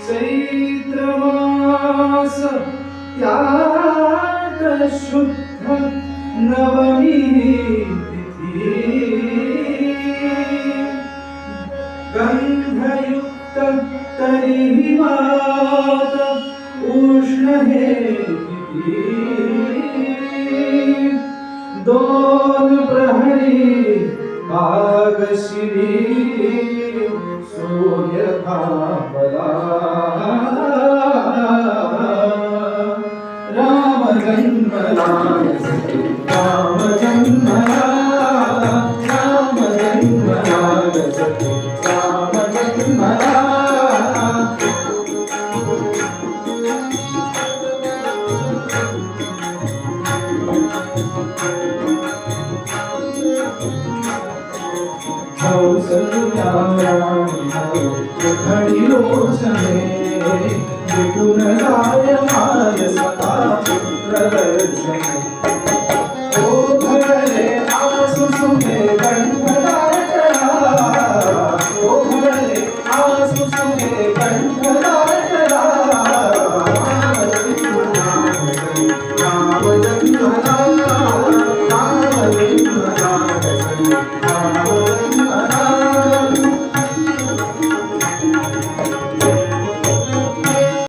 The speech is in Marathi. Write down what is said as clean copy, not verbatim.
चैत्रमास त्यात शुद्ध नवमी तिथी गंधयुक्त तरी मात उष्ण हे दोन प्रहरी कागशिरी सूर्य थांबला राम जन्मला राम जन्मला राम जन्मला राम जन्मला विपुन जाय माय सता प्रदर्शने ओ घरे आसु सुने कंठदाटला ओ घरे आसु सुने कंठदाटला